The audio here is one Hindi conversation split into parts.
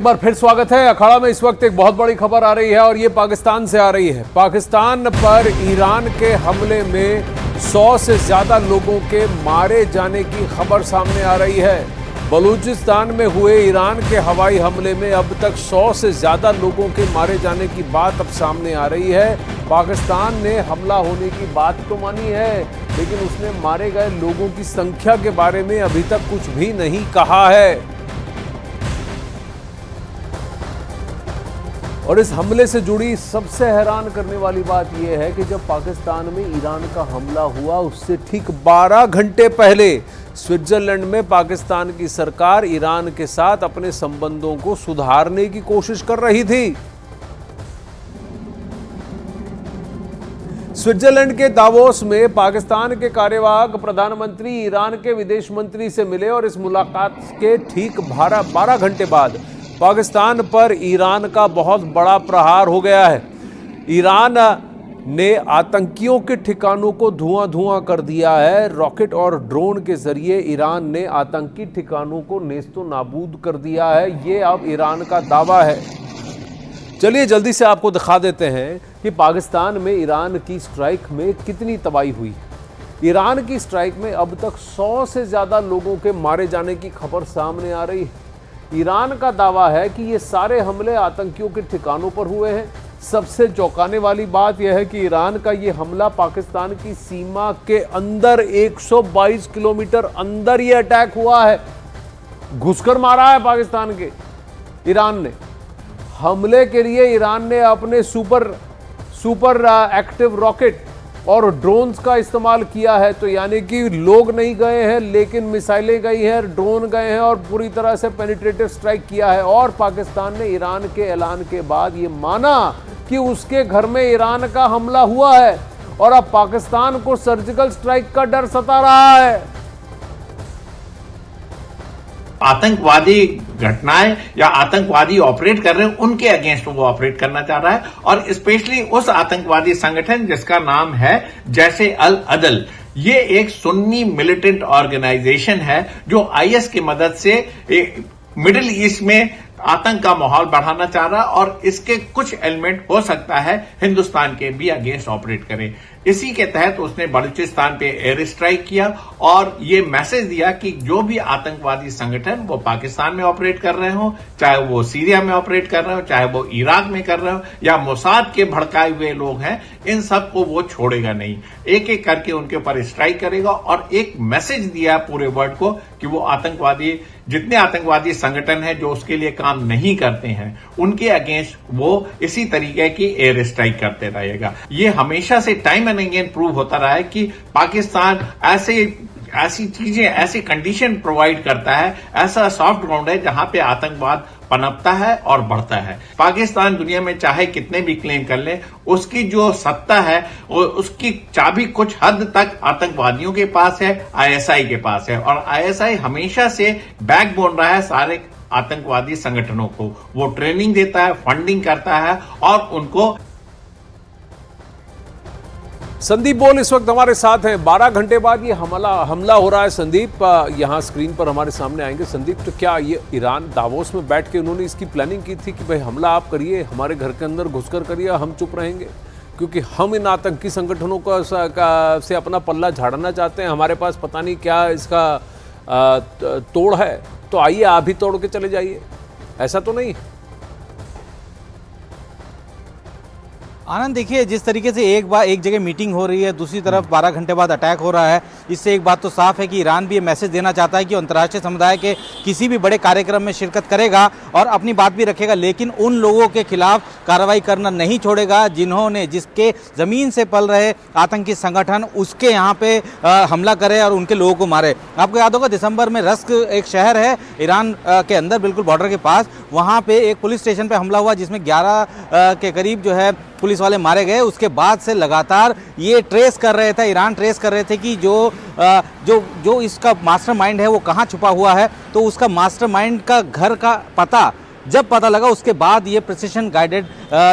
एक बार फिर स्वागत है। अखाड़ा में इस वक्त एक बहुत बड़ी खबर आ रही है और ये पाकिस्तान से आ रही है। पाकिस्तान पर ईरान के हमले में 100 से ज्यादा लोगों के मारे जाने की खबर सामने आ रही है। बलूचिस्तान में हुए ईरान के हवाई हमले में अब तक 100 से ज्यादा लोगों के मारे जाने की बात अब सामने आ रही है। पाकिस्तान ने हमला होने की बात तो मानी है, लेकिन उसने मारे गए लोगों की संख्या के बारे में अभी तक कुछ भी नहीं कहा है। और इस हमले से जुड़ी सबसे हैरान करने वाली बात यह है कि जब पाकिस्तान में ईरान का हमला हुआ उससे ठीक 12 घंटे पहले स्विट्जरलैंड में पाकिस्तान की सरकार ईरान के साथ अपने संबंधों को सुधारने की कोशिश कर रही थी। स्विट्जरलैंड के दावोस में पाकिस्तान के कार्यवाहक प्रधानमंत्री ईरान के विदेश मंत्री से मिले और इस मुलाकात के ठीक 12 घंटे बाद पाकिस्तान पर ईरान का बहुत बड़ा प्रहार हो गया है। ईरान ने आतंकियों के ठिकानों को धुआं कर दिया है। रॉकेट और ड्रोन के जरिए ईरान ने आतंकी ठिकानों को नेस्तो नाबूद कर दिया है। ये अब ईरान का दावा है। चलिए जल्दी से आपको दिखा देते हैं कि पाकिस्तान में ईरान की स्ट्राइक में कितनी तबाही हुई। ईरान की स्ट्राइक में अब तक 100 से ज्यादा लोगों के मारे जाने की खबर सामने आ रही है। ईरान का दावा है कि ये सारे हमले आतंकियों के ठिकानों पर हुए हैं। सबसे चौंकाने वाली बात यह है कि ईरान का ये हमला पाकिस्तान की सीमा के अंदर 122 किलोमीटर अंदर ये अटैक हुआ है। घुसकर मारा है पाकिस्तान के ईरान ने। हमले के लिए ईरान ने अपने सुपर एक्टिव रॉकेट और ड्रोन्स का इस्तेमाल किया है। तो यानी कि लोग नहीं गए हैं, लेकिन मिसाइलें गई हैं, ड्रोन गए हैं और पूरी तरह से पेनिट्रेटिव स्ट्राइक किया है। और पाकिस्तान ने ईरान के ऐलान के बाद ये माना कि उसके घर में ईरान का हमला हुआ है और अब पाकिस्तान को सर्जिकल स्ट्राइक का डर सता रहा है। आतंकवादी घटनाएं या आतंकवादी ऑपरेट कर रहे हैं उनके अगेंस्ट वो ऑपरेट करना चाह रहा है, और स्पेशली उस आतंकवादी संगठन जिसका नाम है जैशे अल अदल। ये एक सुन्नी मिलिटेंट ऑर्गेनाइजेशन है जो आईएस की मदद से मिडिल ईस्ट में आतंक का माहौल बढ़ाना चाह रहा है, और इसके कुछ एलिमेंट हो सकता है हिंदुस्तान के भी अगेंस्ट ऑपरेट करें। इसी के तहत उसने बलूचिस्तान पे एयर स्ट्राइक किया और ये मैसेज दिया कि जो भी आतंकवादी संगठन वो पाकिस्तान में ऑपरेट कर रहे हो, चाहे वो सीरिया में ऑपरेट कर रहे हो, चाहे वो इराक में कर रहे हो, या मोसाद के भड़काए हुए लोग हैं, इन सबको वो छोड़ेगा नहीं। एक एक करके उनके ऊपर स्ट्राइक करेगा। और एक मैसेज दिया पूरे वर्ल्ड को कि वो आतंकवादी, जितने आतंकवादी संगठन हैं जो उसके लिए काम नहीं करते हैं, उनके अगेंस्ट वो इसी तरीके की एयर स्ट्राइक करते रहेगा। ये हमेशा से टाइम एंड अगेन प्रूव होता रहा है कि पाकिस्तान ऐसी चीजें, ऐसी कंडीशन प्रोवाइड करता है, ऐसा सॉफ्ट ग्राउंड है जहां पे आतंकवाद पनपता है और बढ़ता है। पाकिस्तान दुनिया में चाहे कितने भी क्लेम कर ले, उसकी जो सत्ता है उसकी चाबी कुछ हद तक आतंकवादियों के पास है, आईएसआई के पास है। और आईएसआई हमेशा से बैकबोन रहा है सारे आतंकवादी संगठनों को। वो ट्रेनिंग देता है, फंडिंग करता है और उनको। संदीप बोल इस वक्त हमारे साथ हैं। 12 घंटे बाद ये हमला हो रहा है। संदीप यहाँ स्क्रीन पर हमारे सामने आएंगे। संदीप, तो क्या ये ईरान दावोस में बैठ के उन्होंने इसकी प्लानिंग की थी कि भाई हमला आप करिए, हमारे घर के अंदर घुसकर करिए, हम चुप रहेंगे क्योंकि हम इन आतंकी संगठनों से अपना पल्ला झाड़ना चाहते हैं, हमारे पास पता नहीं क्या इसका तोड़ है, तो आइए आप भी तोड़ के चले जाइए, ऐसा तो नहीं? आनंद, देखिए जिस तरीके से एक जगह मीटिंग हो रही है, दूसरी तरफ 12 घंटे बाद अटैक हो रहा है, इससे एक बात तो साफ है कि ईरान भी ये मैसेज देना चाहता है कि अंतर्राष्ट्रीय समुदाय के किसी भी बड़े कार्यक्रम में शिरकत करेगा और अपनी बात भी रखेगा, लेकिन उन लोगों के खिलाफ कार्रवाई करना नहीं छोड़ेगा जिसके जमीन से पल रहे आतंकी संगठन उसके यहाँ पे हमला करे और उनके लोगों को मारे। आपको याद होगा दिसंबर में रस्क एक शहर है ईरान के अंदर, बिल्कुल बॉर्डर के पास, वहाँ पे एक पुलिस स्टेशन पे हमला हुआ जिसमें 11 के करीब जो है पुलिस वाले मारे गए। उसके बाद से लगातार ये ट्रेस कर रहे थे, ईरान ट्रेस कर रहे थे कि जो इसका मास्टरमाइंड है वो कहाँ छुपा हुआ है। तो उसका मास्टरमाइंड का घर का पता जब पता लगा, उसके बाद ये प्रिसिशन गाइडेड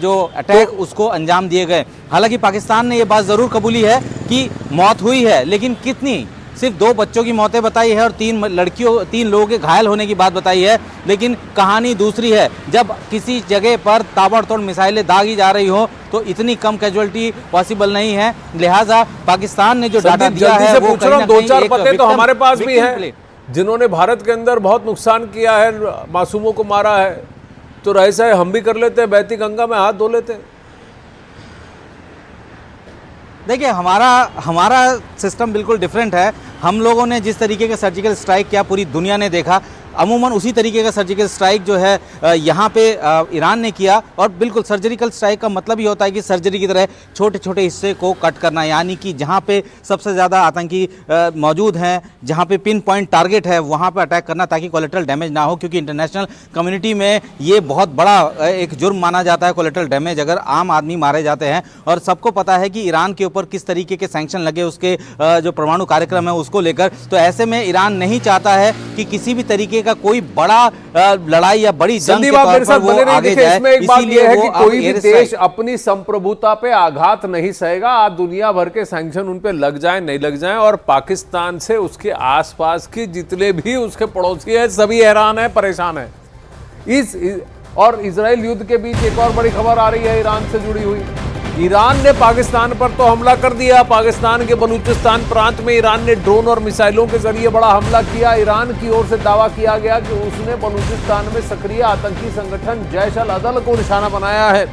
जो अटैक उसको अंजाम दिए गए। हालांकि पाकिस्तान ने ये बात ज़रूर कबूली है कि मौत हुई है, लेकिन कितनी सिर्फ 2 बच्चों की मौतें बताई है और 3 लोगों के घायल होने की बात बताई है, लेकिन कहानी दूसरी है। जब किसी जगह पर ताबड़तोड़ मिसाइलें दागी जा रही हो तो इतनी कम कैजुअलिटी पॉसिबल नहीं है। लिहाजा पाकिस्तान ने जो डाटा दिया है वो कहीं ना दो कहीं चार एक पते तो हमारे पास भी victim हैं play। जिन्होंने भारत के अंदर बहुत नुकसान किया है, मासूमों को मारा है, तो ऐसा है हम भी कर लेते हैं, बहती गंगा में हाथ धो लेते हैं। देखिए हमारा सिस्टम बिल्कुल डिफरेंट है। हम लोगों ने जिस तरीके का सर्जिकल स्ट्राइक किया पूरी दुनिया ने देखा, अमूमन उसी तरीके का सर्जिकल स्ट्राइक जो है यहाँ पे ईरान ने किया। और बिल्कुल सर्जिकल स्ट्राइक का मतलब ही होता है कि सर्जरी की तरह छोटे छोटे हिस्से को कट करना, यानी कि जहाँ पे सबसे ज़्यादा आतंकी मौजूद हैं, जहाँ पे पिन पॉइंट टारगेट है वहाँ पे अटैक करना ताकि कोलेटरल डैमेज ना हो, क्योंकि इंटरनेशनल कम्युनिटी में ये बहुत बड़ा एक जुर्म माना जाता है कोलेटरल डैमेज अगर आम आदमी मारे जाते हैं। और सबको पता है कि ईरान के ऊपर किस तरीके के सैंक्शन लगे उसके जो परमाणु कार्यक्रम है उसको लेकर। तो ऐसे में ईरान नहीं चाहता है कि किसी भी तरीके का कोई बड़ा लड़ाई या बड़ी जंग के तौर पर वो आगे जाए। इसमें एक बात यह है कि कोई भी एयर देश अपनी संप्रभुता पे आघात नहीं सहेगा। आज दुनिया भर के सैंक्शन उन पे लग जाए नहीं लग जाए, और पाकिस्तान से उसके आसपास के जितने भी उसके पड़ोसी हैं सभी हैरान है, परेशान है। और इजराइल युद्ध के बीच एक और बड़ी खबर आ रही है ईरान से जुड़ी हुई। ईरान ने पाकिस्तान पर तो हमला कर दिया। पाकिस्तान के बलूचिस्तान प्रांत में ईरान ने ड्रोन और मिसाइलों के जरिए बड़ा हमला किया। ईरान की ओर से दावा किया गया कि उसने बलूचिस्तान में सक्रिय आतंकी संगठन जैश अल अदल को निशाना बनाया है।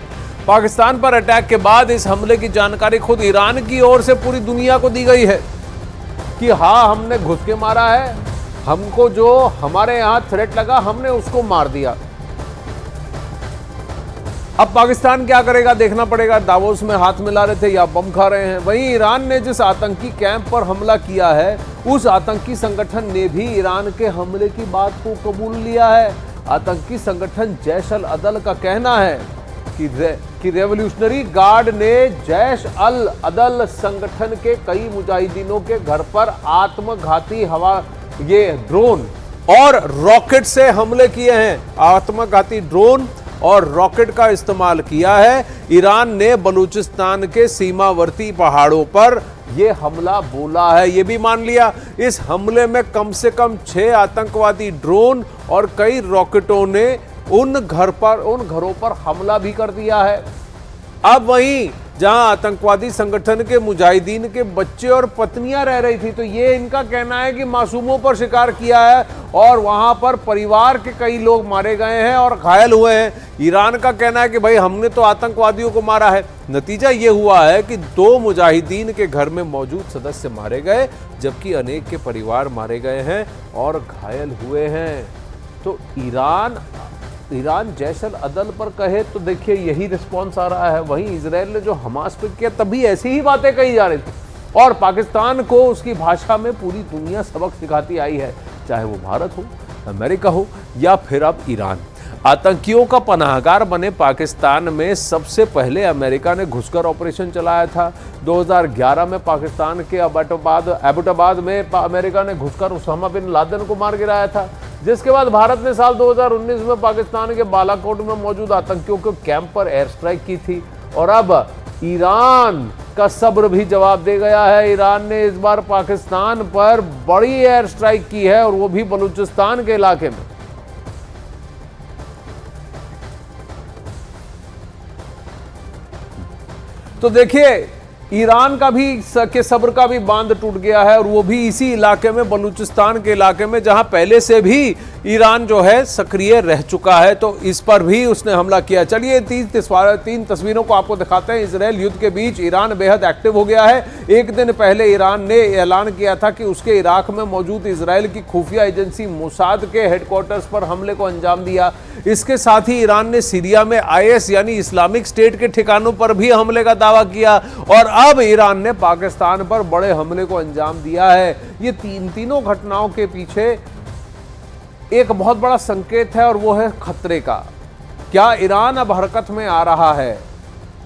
पाकिस्तान पर अटैक के बाद इस हमले की जानकारी खुद ईरान की ओर से पूरी दुनिया को दी गई है कि हाँ, हमने घुस के मारा है, हमको जो हमारे यहाँ थ्रेट लगा हमने उसको मार दिया। अब पाकिस्तान क्या करेगा देखना पड़ेगा। दावोस में हाथ मिला रहे थे या बम खा रहे हैं। वहीं ईरान ने जिस आतंकी कैंप पर हमला किया है उस आतंकी संगठन ने भी ईरान के हमले की बात को कबूल लिया है। आतंकी संगठन जैश अल अदल का कहना है कि रेवोल्यूशनरी गार्ड ने जैश अल अदल संगठन के कई मुजाहिदीनों के घर पर आत्मघाती ड्रोन और रॉकेट से हमले किए हैं। आत्मघाती ड्रोन और रॉकेट का इस्तेमाल किया है। ईरान ने बलूचिस्तान के सीमावर्ती पहाड़ों पर यह हमला बोला है, यह भी मान लिया। इस हमले में कम से कम 6 आतंकवादी ड्रोन और कई रॉकेटों ने उन घरों पर हमला भी कर दिया है। अब वहीं जहां आतंकवादी संगठन के मुजाहिदीन के बच्चे और पत्नियां रह रही थी, तो ये इनका कहना है कि मासूमों पर शिकार किया है और वहां पर परिवार के कई लोग मारे गए हैं और घायल हुए हैं। ईरान का कहना है कि भाई हमने तो आतंकवादियों को मारा है। नतीजा ये हुआ है कि 2 मुजाहिदीन के घर में मौजूद सदस्य मारे गए, जबकि अनेक के परिवार मारे गए हैं और घायल हुए हैं। तो ईरान जैश अल अदल पर कहे तो देखिए यही रिस्पॉन्स आ रहा है। वहीं इजराइल ने जो हमास पे किया तभी ऐसी ही बातें कही जा रही थी। और पाकिस्तान को उसकी भाषा में पूरी दुनिया सबक सिखाती आई है, चाहे वो भारत हो, अमेरिका हो या फिर अब ईरान। आतंकियों का पनाहगार बने पाकिस्तान में सबसे पहले अमेरिका ने घुसकर ऑपरेशन चलाया था। 2011 में पाकिस्तान के एबटाबाद में अमेरिका ने घुसकर उसामा बिन लादेन को मार गिराया था, जिसके बाद भारत ने साल 2019 में पाकिस्तान के बालाकोट में मौजूद आतंकियों के कैंप पर एयर स्ट्राइक की थी। और अब ईरान का सब्र भी जवाब दे गया है। ईरान ने इस बार पाकिस्तान पर बड़ी एयर स्ट्राइक की है और वो भी बलूचिस्तान के इलाके में। तो देखिए ईरान का भी के सब्र का भी बांध टूट गया है, और वो भी इसी इलाके में, बलूचिस्तान के इलाके में, जहां पहले से भी ईरान जो है सक्रिय रह चुका है। तो इस पर भी उसने हमला किया। चलिए 3 तस्वीरों को आपको दिखाते हैं। इजराइल युद्ध के बीच ईरान बेहद एक्टिव हो गया है। एक दिन पहले ईरान ने ऐलान किया था कि उसके इराक में मौजूद इजराइल की खुफिया एजेंसी मोसाद के हेडक्वार्टर्स पर हमले को अंजाम दिया। इसके साथ ही ईरान ने सीरिया में IS यानी इस्लामिक स्टेट के ठिकानों पर भी हमले का दावा किया, और अब ईरान ने पाकिस्तान पर बड़े हमले को अंजाम दिया है। ये तीनों घटनाओं के पीछे एक बहुत बड़ा संकेत है, और वो है खतरे का। क्या ईरान अब हरकत में आ रहा है?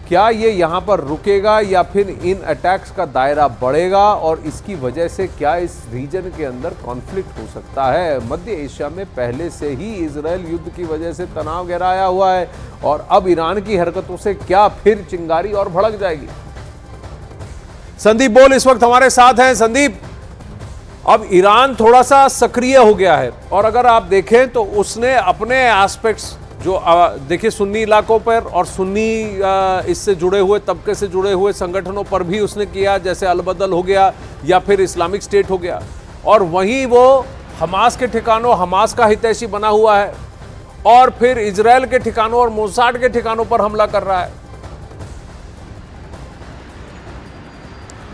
क्या ये यहां पर रुकेगा या फिर इन अटैक्स का दायरा बढ़ेगा, और इसकी वजह से क्या इस रीजन के अंदर कॉन्फ्लिक्ट हो सकता है? मध्य एशिया में पहले से ही इजराइल युद्ध की वजह से तनाव गहराया हुआ है, और अब ईरान की हरकतों से क्या फिर चिंगारी और भड़क जाएगी? संदीप बोल इस वक्त हमारे साथ हैं। संदीप, अब ईरान थोड़ा सा सक्रिय हो गया है और अगर आप देखें तो उसने अपने एस्पेक्ट्स जो देखिए सुन्नी इलाकों पर और सुन्नी इससे जुड़े हुए तबके से जुड़े हुए संगठनों पर भी उसने किया, जैसे अलबदल हो गया या फिर इस्लामिक स्टेट हो गया। और वहीं वो हमास के ठिकानों, हमास का हितैषी बना हुआ है और फिर इजराइल के ठिकानों और मोसाद के ठिकानों पर हमला कर रहा है।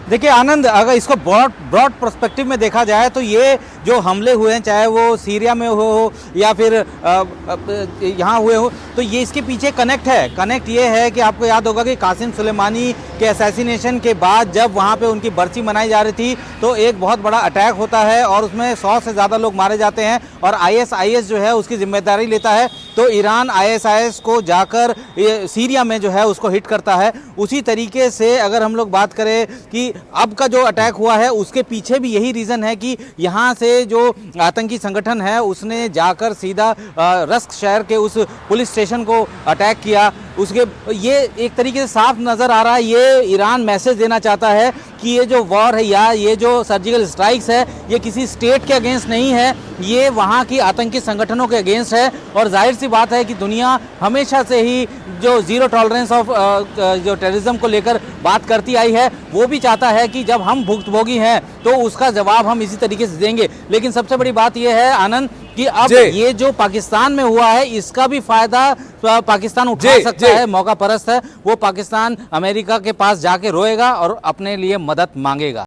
देखिए आनंद, अगर इसको ब्रॉड पर्सपेक्टिव में देखा जाए तो ये जो हमले हुए हैं, चाहे वो सीरिया में हो या फिर यहाँ हुए हो, तो ये इसके पीछे कनेक्ट है। कनेक्ट ये है कि आपको याद होगा कि कासिम सुलेमानी के असैसिनेशन के बाद जब वहाँ पे उनकी बरसी मनाई जा रही थी तो एक बहुत बड़ा अटैक होता है और उसमें 100 से ज़्यादा लोग मारे जाते हैं और ISIS जो है उसकी जिम्मेदारी लेता है। तो ईरान ISIS को जाकर सीरिया में जो है उसको हिट करता है। उसी तरीके से अगर हम लोग बात करें कि अब का जो अटैक हुआ है उसके पीछे भी यही रीज़न है कि यहाँ से जो आतंकी संगठन है उसने जाकर सीधा रस्क शहर के उस पुलिस स्टेशन को अटैक किया। उसके ये एक तरीके से साफ नज़र आ रहा है, ये ईरान मैसेज देना चाहता है कि ये जो वॉर है या ये जो सर्जिकल स्ट्राइक्स है ये किसी स्टेट के अगेंस्ट नहीं है, ये वहाँ की आतंकी संगठनों के अगेंस्ट है। और जाहिर सी बात है कि दुनिया हमेशा से ही जो जीरो टॉलरेंस ऑफ जो टेररिज्म को लेकर बात करती आई है, वो भी चाहता है कि जब हम भुक्तभोगी हैं तो उसका जवाब हम इसी तरीके से देंगे। लेकिन सबसे बड़ी बात यह है आनंद कि अब ये जो पाकिस्तान में हुआ है इसका भी फायदा पाकिस्तान उठा सकता है। मौका परस्त है, वो पाकिस्तान अमेरिका के पास जाके रोएगा और अपने लिए मदद मांगेगा।